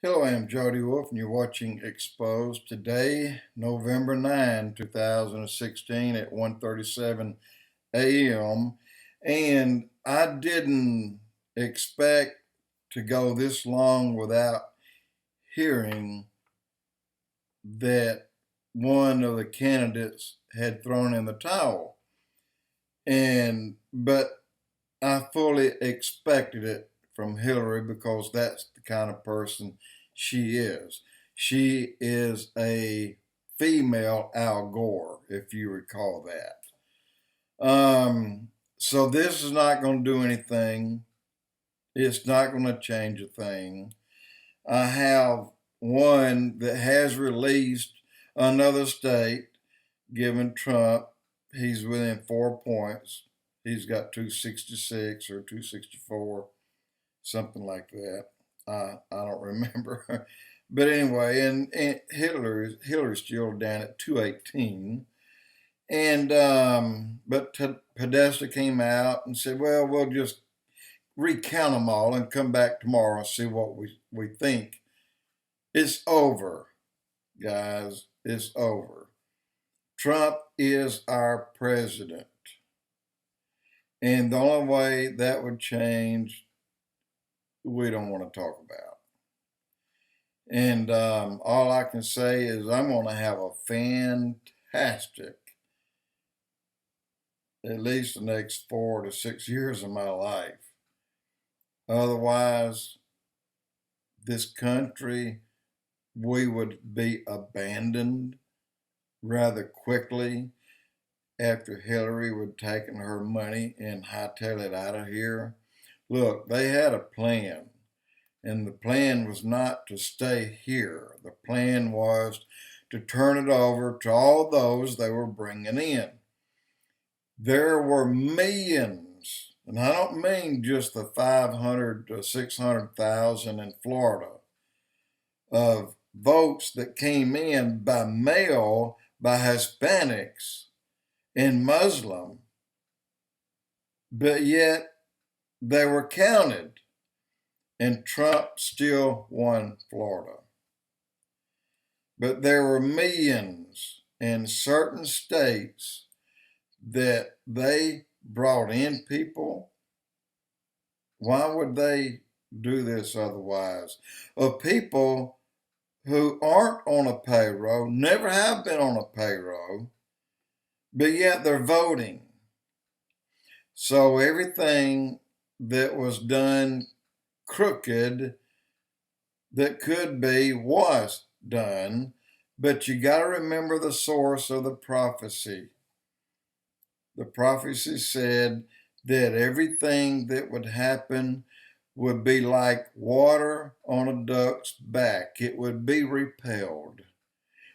Hello, I am Jody Wolf, and you're watching Expoz. Today, November 9, 2016 at 1:37 a.m. And I didn't expect to go this long without hearing that one of the candidates had thrown in the towel. But I fully expected it from Hillary because that's the kind of person she is. She is a female Al Gore, if you recall that. So this is not going to do anything. It's not going to change a thing. I have one that has released another state, given Trump. He's within 4 points. He's got 266 or 264, something like that. I don't remember. But anyway, and Hillary's still down at 218. And but Podesta came out and said, well, we'll just recount them all and come back tomorrow and see what we think. It's over, guys. It's over. Trump is our president. And the only way that would change, we don't want to talk about. And all I can say is I'm going to have a fantastic, at least the next 4 to 6 years of my life. Otherwise, this country, we would be abandoned rather quickly after Hillary would taken her money and hightail it out of here. Look, they had a plan, and the plan was not to stay here. The plan was to turn it over to all those they were bringing in. There were millions, and I don't mean just the 500 to 600,000 in Florida, of votes that came in by mail by Hispanics and Muslim, but yet they were counted, and Trump still won Florida. But there were millions in certain states that they brought in people. Why would they do this otherwise? Of people who aren't on a payroll, never have been on a payroll, but yet they're voting. So everything that was done crooked that could be was done, but you got to remember the source of the prophecy. The prophecy said that everything that would happen would be like water on a duck's back. It would be repelled.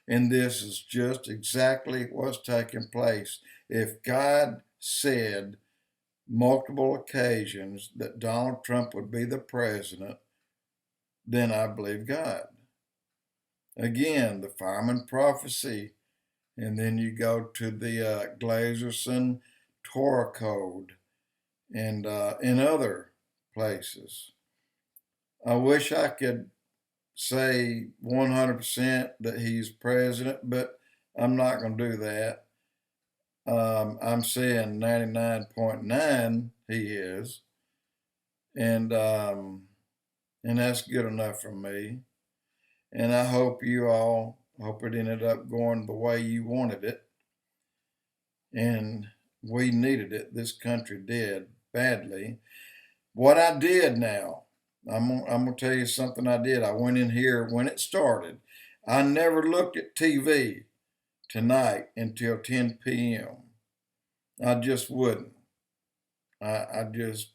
And this is just exactly what's taking place. If God said multiple occasions that Donald Trump would be the president, then I believe God. Again, the fireman prophecy, and then you go to the Glazerson Torah Code and in other places. I wish I could say 100% that he's president, but I'm not going to do that. I'm saying 99.9 he is, and that's good enough for me. And I hope you all hope it ended up going the way you wanted it. And we needed it. This country did badly. What I did now, I'm going to tell you something I did. I went in here when it started. I never looked at TV tonight until 10 p.m. I just wouldn't. I just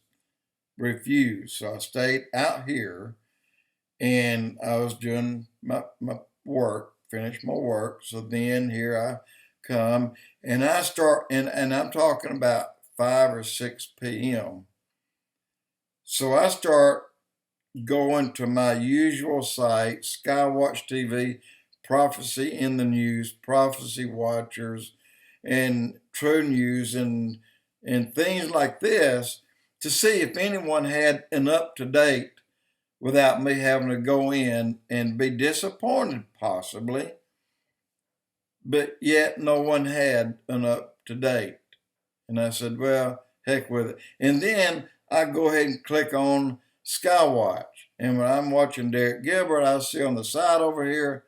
refused. So I stayed out here and I was doing my work, finished my work. So then here I come and I start, and I'm talking about 5 or 6 p.m. So I start going to my usual site, Skywatch TV, Prophecy in the News, Prophecy Watchers, and True News, and things like this to see if anyone had an up-to-date without me having to go in and be disappointed, possibly. But yet no one had an up to date. And I said, well, heck with it. And then I go ahead and click on Skywatch. And when I'm watching Derek Gilbert, I see on the side over here,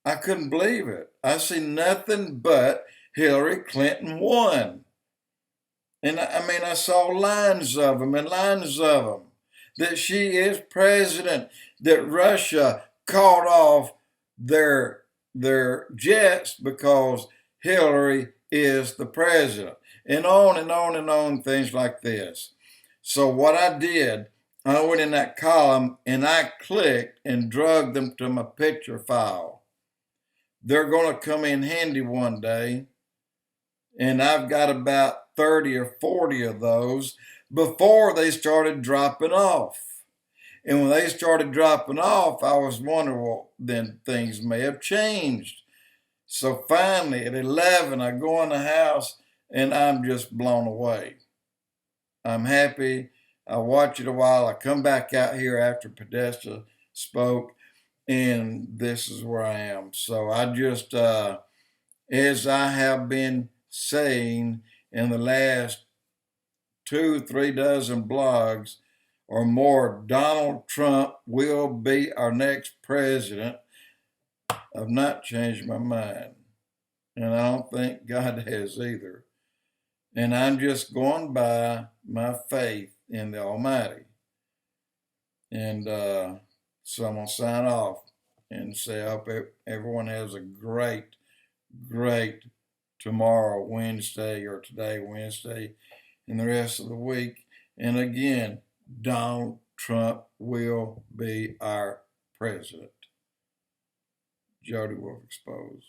I couldn't believe it. I see nothing but Hillary Clinton won. And I mean, I saw lines of them and lines of them that she is president, that Russia called off their jets because Hillary is the president, and on and on and on, things like this. So what I did, I went in that column and I clicked and dragged them to my picture file. They're going to come in handy one day, and I've got about 30 or 40 of those before they started dropping off. And when they started dropping off, I was wondering, well, then things may have changed. So finally at 11, I go in the house and I'm just blown away. I'm happy. I watch it a while. I come back out here after Podesta spoke, and this is where I am. So I just, as I have been saying in the last 2-3 dozen blogs or more, Donald Trump will be our next president. I've not changed my mind, and I don't think God has either. And I'm just going by my faith in the Almighty. And so I'm going to sign off and say I hope everyone has a great, great tomorrow, Wednesday, or today, Wednesday, and the rest of the week. And again, Donald Trump will be our president. Jody Wolf Expoz.